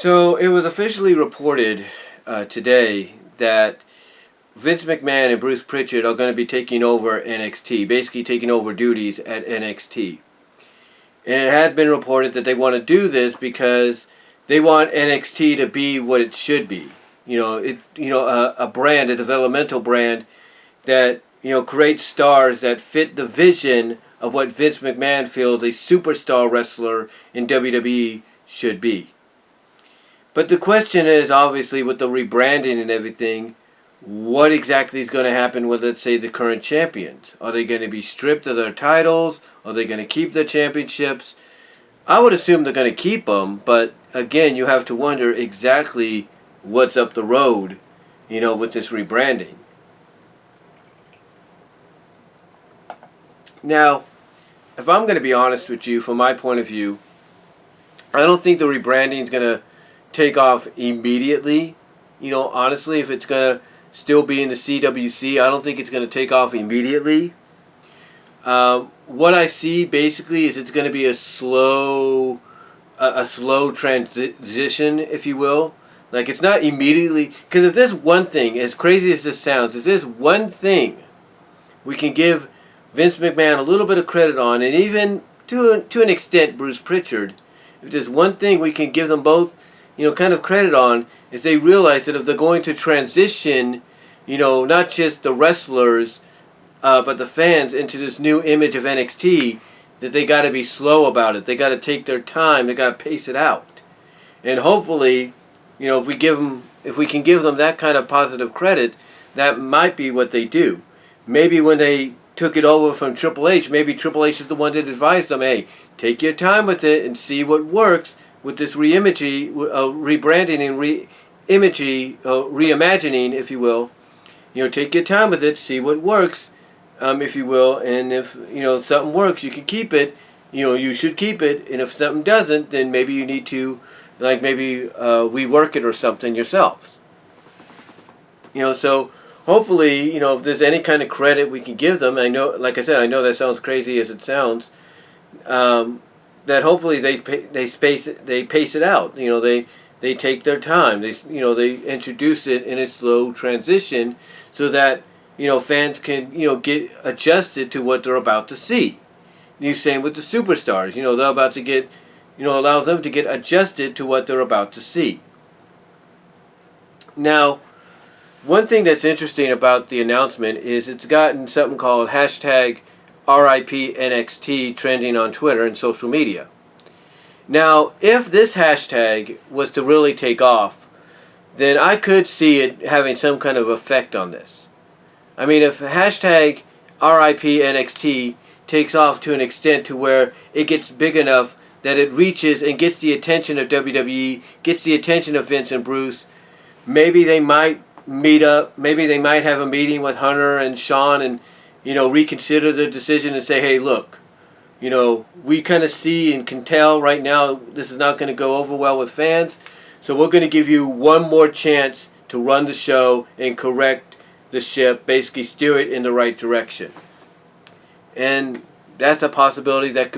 So it was officially reported today that Vince McMahon and Bruce Prichard are going to be taking over NXT, basically taking over duties at NXT. And it had been reported that they want to do this because they want NXT to be what it should be. A brand, a developmental brand that creates stars that fit the vision of what Vince McMahon feels a superstar wrestler in WWE should be. But the question is, obviously, with the rebranding and everything, what exactly is going to happen with, let's say, the current champions? Are they going to be stripped of their titles? Are they going to keep their championships? I would assume they're going to keep them, but again, you have to wonder exactly what's up the road, with this rebranding. Now, if I'm going to be honest with you, from my point of view, I don't think the rebranding is going to take off immediately. Honestly, if it's going to still be in the CWC, I don't think it's going to take off immediately. What I see basically is it's going to be a slow transition, if you will. Like, it's not immediately, because if there's one thing, as crazy as this sounds, if there's one thing we can give Vince McMahon a little bit of credit on, and even to an extent Bruce Prichard, if there's one thing we can give them both kind of credit on, is they realize that if they're going to transition, not just the wrestlers, but the fans into this new image of NXT, that they got to be slow about it. They got to take their time. They got to pace it out. And hopefully, if we can give them that kind of positive credit, that might be what they do. Maybe when they took it over from Triple H, maybe Triple H is the one that advised them, hey, take your time with it and see what works with this rebranding and reimagining, if you will. Take your time with it, see what works, if you will, and if something works, you can keep it. You should keep it, and if something doesn't, then maybe you need to, rework it or something yourselves. So hopefully, if there's any kind of credit we can give them, I know, like I said, I know that sounds crazy as it sounds. That hopefully they pace it out. They take their time. They introduce it in a slow transition so that fans can get adjusted to what they're about to see. Same with the superstars. They're about to get allow them to get adjusted to what they're about to see. Now, one thing that's interesting about the announcement is it's gotten something called hashtag RIP NXT trending on Twitter and social media. Now, if this hashtag was to really take off, then I could see it having some kind of effect on this. I mean, if hashtag RIP NXT takes off to an extent to where it gets big enough that it reaches and gets the attention of WWE, gets the attention of Vince and Bruce, maybe they might meet up, maybe they might have a meeting with Hunter and Sean and reconsider the decision and say, hey, look, we kind of see and can tell right now this is not going to go over well with fans, so we're going to give you one more chance to run the show and correct the ship, basically steer it in the right direction. And that's a possibility that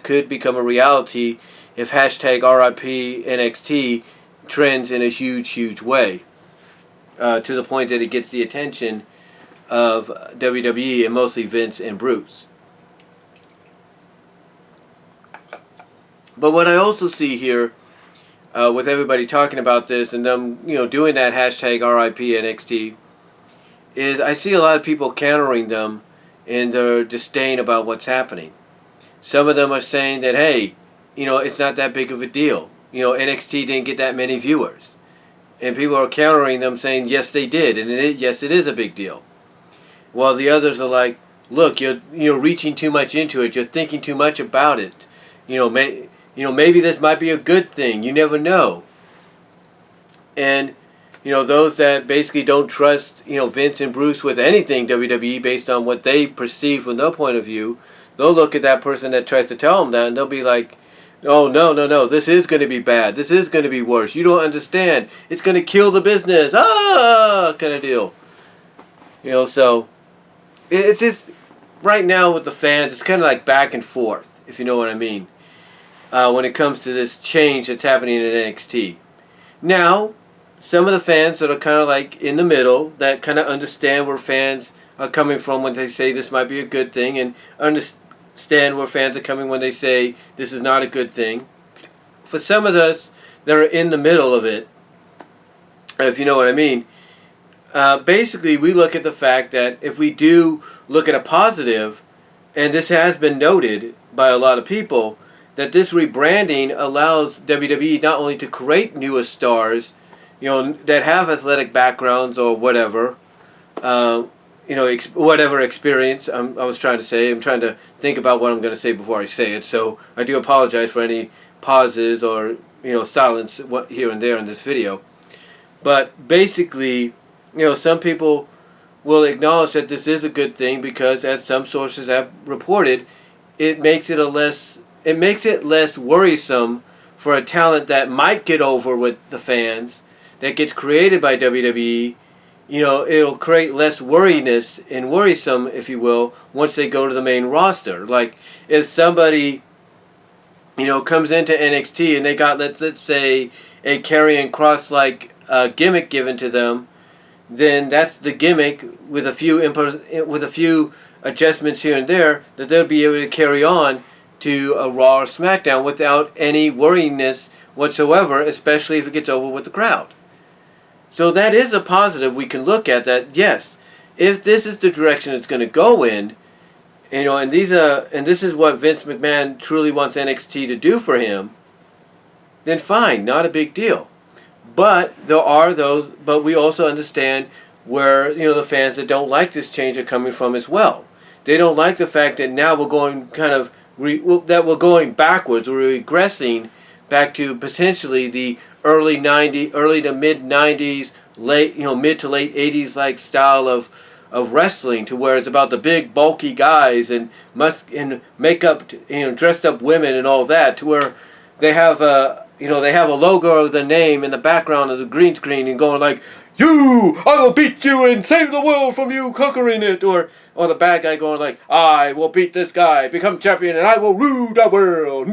could become a reality if hashtag RIP NXT trends in a huge way, to the point that it gets the attention of WWE and mostly Vince and Bruce. But what I also see here, with everybody talking about this and them, doing that hashtag RIP NXT, is I see a lot of people countering them in their disdain about what's happening. Some of them are saying that, hey, it's not that big of a deal. NXT didn't get that many viewers. And people are countering them saying, yes, they did, and yes, it is a big deal. While the others are like, look, you're reaching too much into it. You're thinking too much about it. Maybe this might be a good thing. You never know. And those that basically don't trust Vince and Bruce with anything WWE based on what they perceive from their point of view, they'll look at that person that tries to tell them that and they'll be like, oh, no, this is going to be bad. This is going to be worse. You don't understand. It's going to kill the business. Kind of deal. So it's just right now with the fans, it's kind of like back and forth, if you know what I mean. when it comes to this change that's happening in NXT. Now, some of the fans that are kind of like in the middle, that kind of understand where fans are coming from when they say this might be a good thing, and understand where fans are coming when they say this is not a good thing. For some of us that are in the middle of it, if you know what I mean, basically we look at the fact that if we do look at a positive, and this has been noted by a lot of people, that this rebranding allows WWE not only to create newer stars, that have athletic backgrounds or whatever, whatever experience I was trying to say. I'm trying to think about what I'm going to say before I say it, so I do apologize for any pauses or silence here and there in this video. But basically, some people will acknowledge that this is a good thing because, as some sources have reported, it makes it less worrisome for a talent that might get over with the fans, that gets created by WWE. It'll create less worriness and worrisome, if you will, once they go to the main roster. Like, if somebody, comes into NXT and they got, let's say, a Karrion Kross-like gimmick given to them, then that's the gimmick with a few adjustments here and there that they'll be able to carry on to a Raw or SmackDown without any worryingness whatsoever, especially if it gets over with the crowd. So that is a positive we can look at, that yes, if this is the direction it's going to go in, and this is what Vince McMahon truly wants NXT to do for him, then fine, not a big deal. But there are those, but we also understand where the fans that don't like this change are coming from as well. They don't like the fact that now we're going we're going backwards, we're regressing back to potentially the early to mid 90s, mid to late 80s like style of wrestling, to where it's about the big bulky guys and makeup, dressed up women and all that, to where they have a logo of the name in the background of the green screen and going like, "You, I will beat you and save the world from you conquering it," or the bad guy going like, "I will beat this guy, become champion, and I will rule the world."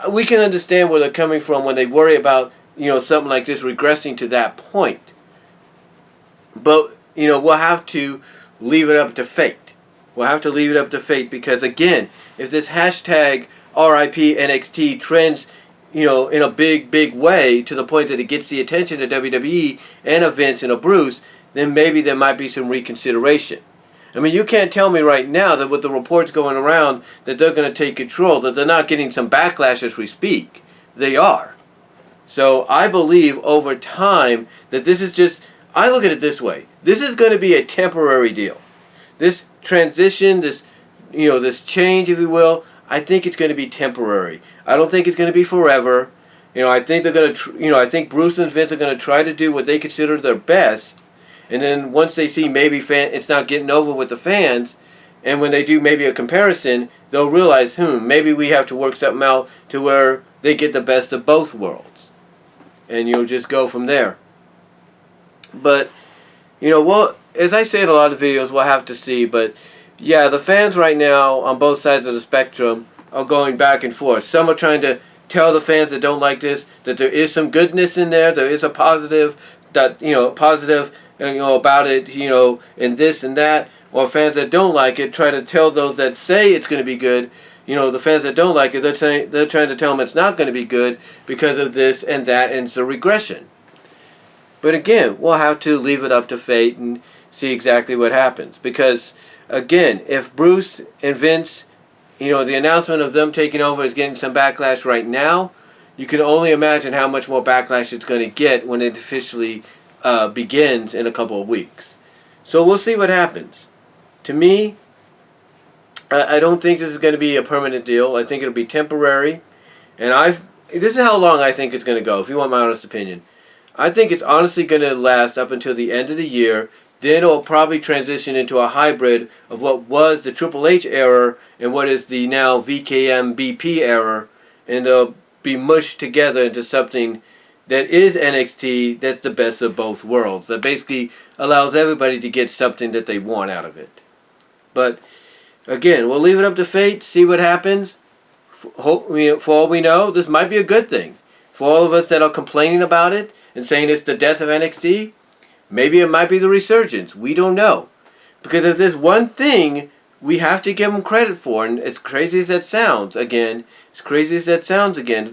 We can understand where they're coming from when they worry about something like this regressing to that point. But we'll have to leave it up to fate. We'll have to leave it up to fate, because again, if this hashtag RIP NXT trends, in a big way, to the point that it gets the attention of WWE and of Vince and of Bruce, then maybe there might be some reconsideration. I mean, you can't tell me right now that with the reports going around that they're going to take control, that they're not getting some backlash as we speak. They are. So I believe over time that this is just, I look at it this way. This is going to be a temporary deal. This transition, this change, if you will, I think it's going to be temporary. I don't think it's going to be forever. I think they're going to, I think Bruce and Vince are going to try to do what they consider their best. And then once they see maybe it's not getting over with the fans, and when they do maybe a comparison, they'll realize, maybe we have to work something out to where they get the best of both worlds. And you'll just go from there. But, as I say in a lot of videos, we'll have to see. But, yeah, the fans right now on both sides of the spectrum are going back and forth. Some are trying to tell the fans that don't like this that there is some goodness in there. There is a positive, about it, and this and that. Or fans that don't like it try to tell those that say it's going to be good, the fans that don't like it, they're trying to tell them it's not going to be good because of this and that, and it's a regression. But again, we'll have to leave it up to fate and see exactly what happens. Because, again, if Bruce and Vince, the announcement of them taking over is getting some backlash right now, you can only imagine how much more backlash it's going to get when it officially begins in a couple of weeks. So we'll see what happens. To me, I don't think this is going to be a permanent deal. I think it'll be temporary. And this is how long I think it's going to go, if you want my honest opinion. I think it's honestly going to last up until the end of the year. Then it'll probably transition into a hybrid of what was the Triple H era and what is the now VKM BP era. And they'll be mushed together into something that is NXT, that's the best of both worlds. That basically allows everybody to get something that they want out of it. But Again, we'll leave it up to fate, see what happens. For all we know, this might be a good thing. For all of us that are complaining about it and saying it's the death of NXT, maybe it might be the resurgence. We don't know. Because if there's one thing we have to give them credit for, and as crazy as that sounds, if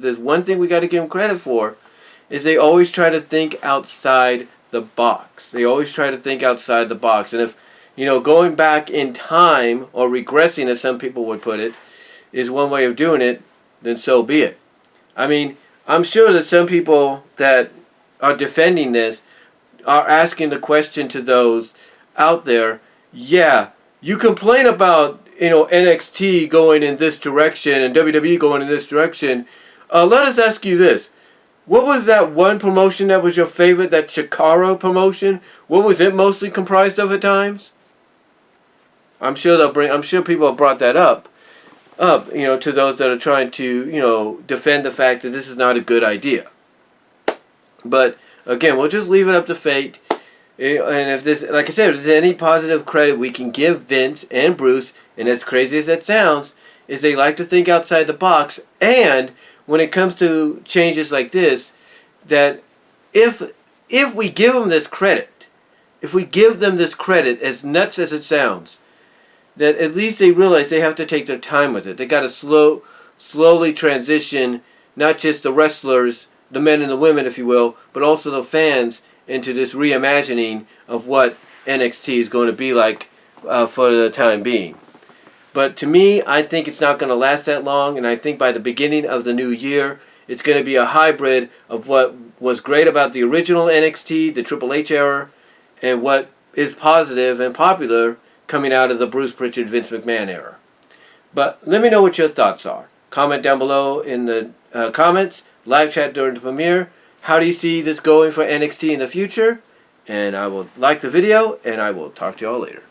there's one thing we got to give them credit for, is they always try to think outside the box. They always try to think outside the box. And if, going back in time, or regressing as some people would put it, is one way of doing it, then so be it. I mean, I'm sure that some people that are defending this are asking the question to those out there, yeah, you complain about, NXT going in this direction and WWE going in this direction. Let us ask you this. What was that one promotion that was your favorite, that Chikara promotion? What was it mostly comprised of at times? I'm sure people have brought that up, to those that are trying to, defend the fact that this is not a good idea. But again, we'll just leave it up to fate. And if there's, like I said, if there's any positive credit we can give Vince and Bruce, and as crazy as that sounds, is they like to think outside the box. And when it comes to changes like this, that if we give them this credit, as nuts as it sounds, that at least they realize they have to take their time with it. They got to slowly transition, not just the wrestlers, the men and the women, if you will, but also the fans into this reimagining of what NXT is going to be like for the time being. But to me, I think it's not going to last that long, and I think by the beginning of the new year, it's going to be a hybrid of what was great about the original NXT, the Triple H era, and what is positive and popular coming out of the Bruce Prichard, Vince McMahon era. But let me know what your thoughts are. Comment down below in the comments, live chat during the premiere. How do you see this going for NXT in the future? And I will like the video, and I will talk to y'all later.